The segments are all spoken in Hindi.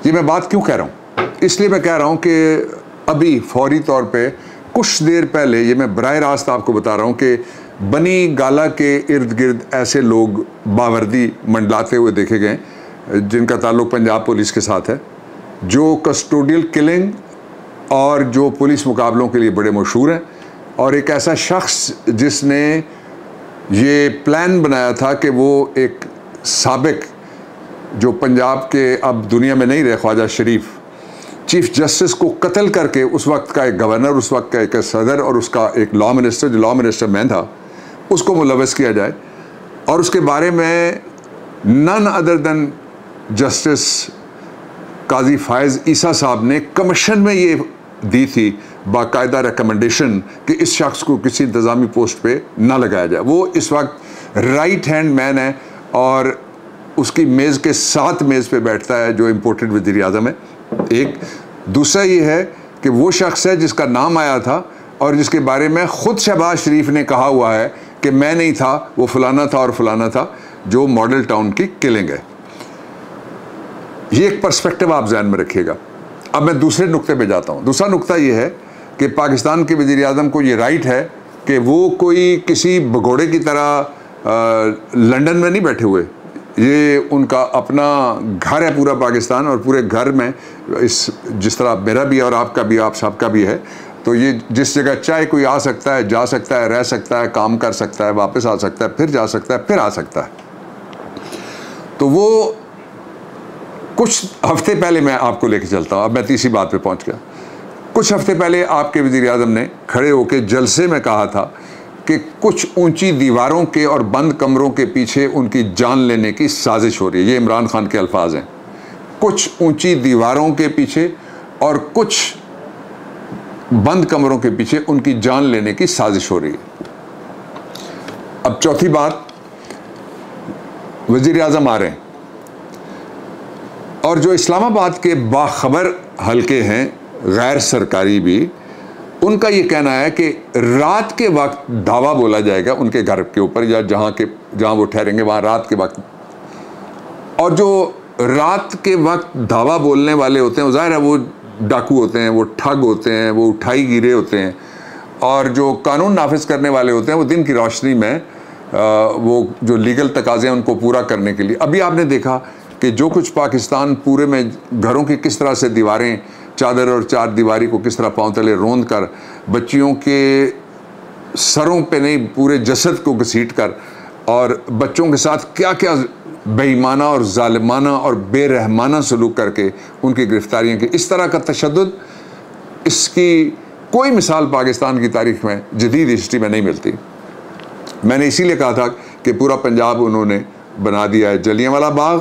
ये मैं बात क्यों कह रहा हूँ? इसलिए मैं कह रहा हूँ कि अभी फौरी तौर पे कुछ देर पहले, ये मैं बराह रास्त आपको बता रहा हूँ कि बनी गाला के इर्द गिर्द ऐसे लोग बावर्दी मंडलाते हुए देखे गए जिनका ताल्लुक पंजाब पुलिस के साथ है, जो कस्टोडियल किलिंग और जो पुलिस मुकाबलों के लिए बड़े मशहूर हैं, और एक ऐसा शख्स जिसने ये प्लान बनाया था कि वो एक साबिक जो पंजाब के अब दुनिया में नहीं रहे ख्वाजा शरीफ चीफ जस्टिस को कत्ल करके उस वक्त का एक गवर्नर, उस वक्त का एक सदर और उसका एक लॉ मिनिस्टर, जो लॉ मिनिस्टर मैं था, उसको मुलव्वस किया जाए। और उसके बारे में नन अदर देन जस्टिस काजी फायज़ ईसा साहब ने कमीशन में ये दी थी बाकायदा रिकमेंडेशन कि इस शख्स को किसी इंतज़ामी पोस्ट पे ना लगाया जाए। वो इस वक्त राइट हैंड मैन है और उसकी मेज़ के साथ मेज़ पे बैठता है जो इम्पोर्टेड वज़ीर आज़म है। एक दूसरा ये है कि वो शख्स है जिसका नाम आया था और जिसके बारे में ख़ुद शहबाज शरीफ ने कहा हुआ है कि मैं नहीं था, वो फलाना था और फलाना था, जो मॉडल टाउन की किलिंग है। ये एक पर्सपेक्टिव आप ज़हन में रखिएगा। अब मैं दूसरे नुक्ते पे जाता हूँ। दूसरा नुक्ता ये है कि पाकिस्तान के वज़ीर आज़म को ये राइट है कि वो कोई किसी भगोड़े की तरह लंदन में नहीं बैठे हुए। ये उनका अपना घर है पूरा पाकिस्तान, और पूरे घर में जिस तरह मेरा भी है और आपका भी, आप सबका भी है, तो ये जिस जगह चाहे कोई आ सकता है, जा सकता है, रह सकता है, काम कर सकता है, वापस आ सकता है, फिर जा सकता है, फिर आ सकता है। तो वो कुछ हफ्ते पहले, मैं आपको लेके चलता हूँ, अब मैं तीसरी बात पे पहुँच गया। कुछ हफ्ते पहले आपके वज़ीर आज़म ने खड़े होकर जलसे में कहा था कि कुछ ऊंची दीवारों के और बंद कमरों के पीछे उनकी जान लेने की साजिश हो रही है। ये इमरान खान के अल्फाज हैं। कुछ ऊंची दीवारों के पीछे और कुछ बंद कमरों के पीछे उनकी जान लेने की साजिश हो रही है। अब चौथी बात, वज़ीर आज़म आ रहे हैं और जो इस्लामाबाद के बाखबर हलके हैं, गैर सरकारी भी, उनका ये कहना है कि रात के वक्त धावा बोला जाएगा उनके घर के ऊपर या जहाँ वो ठहरेंगे वहाँ रात के वक्त। और जो रात के वक्त धावा बोलने वाले होते हैं, वो ज़ाहिर है वो डाकू होते हैं, वो ठग होते हैं, वो उठाई गिरे होते हैं। और जो कानून नाफिज करने वाले होते हैं वो दिन की रोशनी में वो जो लीगल तकाज़े हैं उनको पूरा करने के लिए। अभी आपने देखा कि जो कुछ पाकिस्तान पूरे में घरों की किस तरह से दीवारें, चादर और चार दीवारी को किस तरह पांव तले रोंद कर, बच्चियों के सरों पे नहीं पूरे जसद को घसीट कर, और बच्चों के साथ क्या क्या बेईमाना और जालिमाना और बेरहमाना सलूक करके उनकी गिरफ्तारियाँ की। इस तरह का तशद्दुद, इसकी कोई मिसाल पाकिस्तान की तारीख में जदीद हिस्ट्री में नहीं मिलती। मैंने इसीलिए कहा था कि पूरा पंजाब उन्होंने बना दिया है जलियांवाला बाग,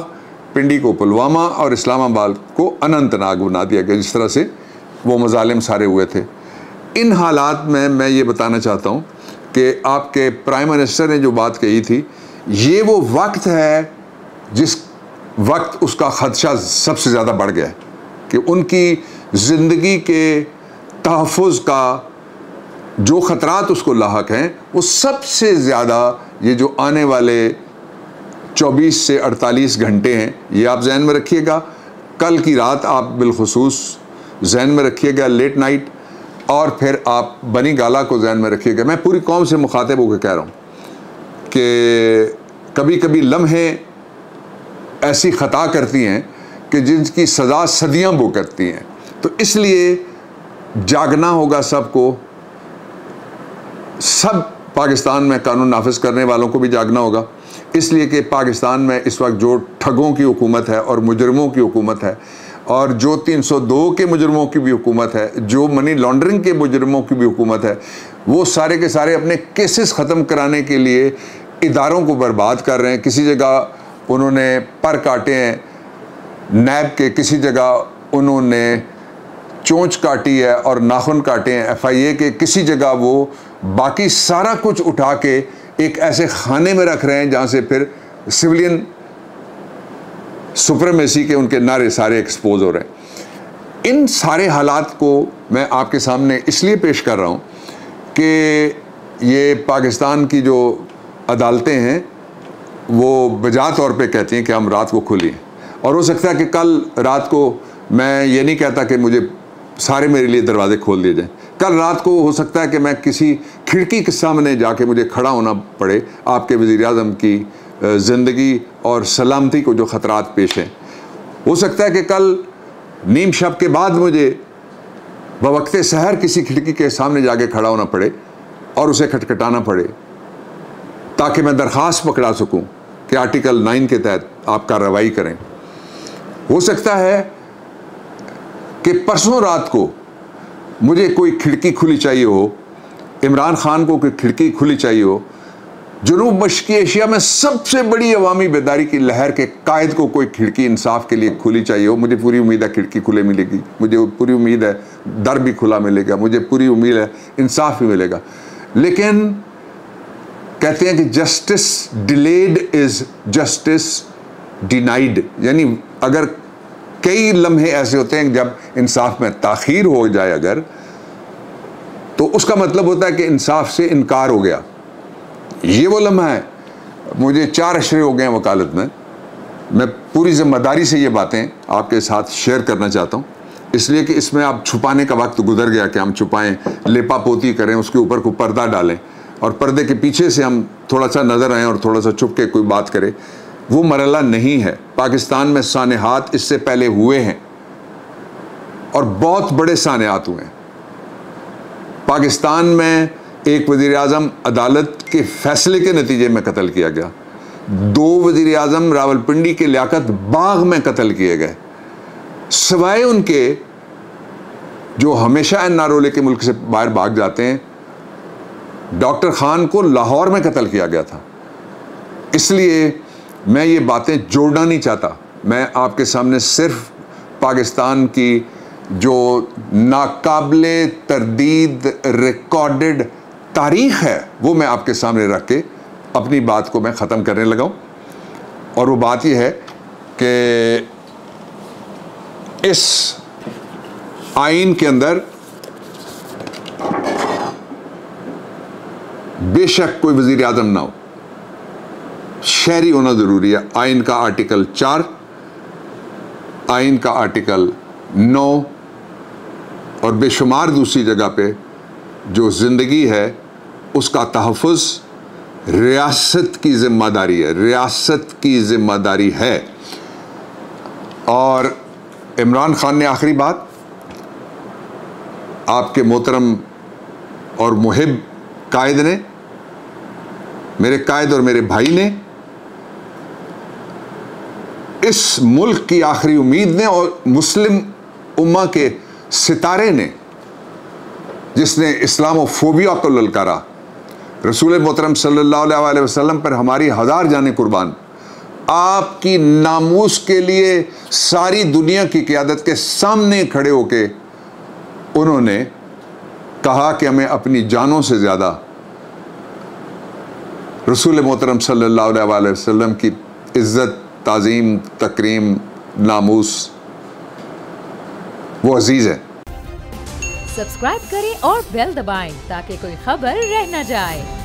पिंडी को पुलवामा और इस्लामाबाद को अनंतनाग बना दिया गया, जिस तरह से वो मजालिम सारे हुए थे। इन हालात में मैं ये बताना चाहता हूँ कि आपके प्राइम मिनिस्टर ने जो बात कही थी, ये वो वक्त है जिस वक्त उसका ख़दशा सबसे ज़्यादा बढ़ गया है कि उनकी ज़िंदगी के तहफ़्फ़ुज़ का जो ख़तरात उसको लाहक हैं, वो सबसे ज़्यादा ये जो आने वाले 24 से 48 घंटे हैं, ये आप जहन में रखिएगा। कल की रात आप बिलखुसूस जहन में रखिएगा, लेट नाइट, और फिर आप बनी गाला को जहन में रखिएगा। मैं पूरी कौम से मुखातिब होकर कह रहा हूँ कि कभी कभी लम्हे ऐसी ख़ता करती हैं कि जिनकी सज़ा सदियाँ भुगतती हैं। तो इसलिए जागना होगा सबको, सब पाकिस्तान में कानून नाफिज करने वालों को भी जागना होगा, इसलिए कि पाकिस्तान में इस वक्त जो ठगों की हुकूमत है और मुजरमों की हुकूमत है, और जो 302 के मुजरमों की भी हुकूमत है, जो मनी लॉन्ड्रिंग के मुजरमों की भी हुकूमत है, वो सारे के सारे अपने केसेस ख़त्म कराने के लिए इदारों को बर्बाद कर रहे हैं। किसी जगह उन्होंने पर काटे हैं नैब के, किसी जगह उन्होंने चोंच काटी है और नाखून काटे हैं FIA के, किसी जगह वो बाकी सारा कुछ उठा के एक ऐसे खाने में रख रहे हैं जहाँ से फिर सिविलियन सुप्रीमेसी के उनके नारे सारे एक्सपोज हो रहे हैं। इन सारे हालात को मैं आपके सामने इसलिए पेश कर रहा हूँ कि ये पाकिस्तान की जो अदालतें हैं वो बजा तौर पे कहती हैं कि हम रात को खुली हैं, और हो सकता है कि कल रात को मैं ये नहीं कहता कि मुझे सारे मेरे लिए दरवाजे खोल दिए जाएं। कल रात को हो सकता है कि मैं किसी खिड़की के सामने जाके मुझे खड़ा होना पड़े आपके वज़ीर-ए-आज़म की ज़िंदगी और सलामती को जो ख़तरात पेश हैं। हो सकता है कि कल नीम शब के बाद मुझे बवक्ते सहर किसी खिड़की के सामने जाके खड़ा होना पड़े और उसे खटखटाना पड़े ताकि मैं दरख्वास्त पकड़ा सकूं कि आर्टिकल 9 के तहत आप कार्रवाई करें। हो सकता है कि परसों रात को मुझे कोई खिड़की खुली चाहिए हो, इमरान खान को कोई खिड़की खुली चाहिए हो, जनूब मशरक़ी एशिया में सबसे बड़ी अवामी बेदारी की लहर के कायद को कोई खिड़की इंसाफ के लिए खुली चाहिए हो। मुझे पूरी उम्मीद है खिड़की खुले मिलेगी, मुझे पूरी उम्मीद है दर भी खुला मिलेगा, मुझे पूरी उम्मीद है इंसाफ भी मिलेगा। लेकिन कहते हैं कि justice delayed is justice denied, यानी अगर कई लम्हे ऐसे होते हैं जब इंसाफ में ताख़ीर हो जाए अगर, तो उसका मतलब होता है कि इंसाफ से इनकार हो गया। ये वो लम्हा है। मुझे 4 अशरे हो गए हैं वकालत में। मैं पूरी ज़िम्मेदारी से ये बातें आपके साथ शेयर करना चाहता हूँ, इसलिए कि इसमें आप छुपाने का वक्त गुजर गया कि हम छुपाएं, लेपापोती करें, उसके ऊपर कोई पर्दा डालें और पर्दे के पीछे से हम थोड़ा सा नज़र आएँ और थोड़ा सा छुप के कोई बात करें। वो मरला नहीं है। पाकिस्तान में सानेहात इससे पहले हुए हैं और बहुत बड़े सानेहात हुए हैं। पाकिस्तान में एक वज़ीर-ए-आज़म अदालत के फैसले के नतीजे में कत्ल किया गया, 2 वज़ीर-ए-आज़म रावलपिंडी के लियाकत बाग में कत्ल किए गए, सिवाय उनके जो हमेशा एनआरओ लेके मुल्क से बाहर भाग जाते हैं। डॉक्टर खान को लाहौर में कत्ल किया गया था। इसलिए मैं ये बातें जोड़ना नहीं चाहता। मैं आपके सामने सिर्फ पाकिस्तान की जो नाकाबिले तरदीद रिकॉर्डेड तारीख़ है वो मैं आपके सामने रख के अपनी बात को मैं ख़त्म करने लगा हूँ। और वो बात ये है कि इस आइन के अंदर बेशक कोई वज़ीर आज़म ना हो, शहरी होना ज़रूरी है। आइन का आर्टिकल 4, आइन का आर्टिकल 9 और बेशुमार दूसरी जगह पे जो ज़िंदगी है उसका तहफ़्फ़ुज़ रियासत की ज़िम्मेदारी है, रियासत की ज़िम्मेदारी है। और इमरान खान ने आखिरी बात, आपके मोहतरम और मुहिब कायद ने, मेरे कायद और मेरे भाई ने, इस मुल्क की आखिरी उम्मीद ने और मुस्लिम उम्मा के सितारे ने, जिसने इस्लामोफोबिया को ललकारा, रसूल मोहतरम सल्लल्लाहु अलैहि वसल्लम पर हमारी 1000 जानें कुर्बान, आपकी नामूस के लिए सारी दुनिया की क़यादत के सामने खड़े होके उन्होंने कहा कि हमें अपनी जानों से ज़्यादा रसूल मोहतरम सल्लल्लाहु अलैहि वसल्लम की इज़्ज़त, ताज़ीम, तकरीम, नामूस वो अजीज़ है। सब्सक्राइब करें और बेल दबाएं ताकि कोई खबर रह न जाए।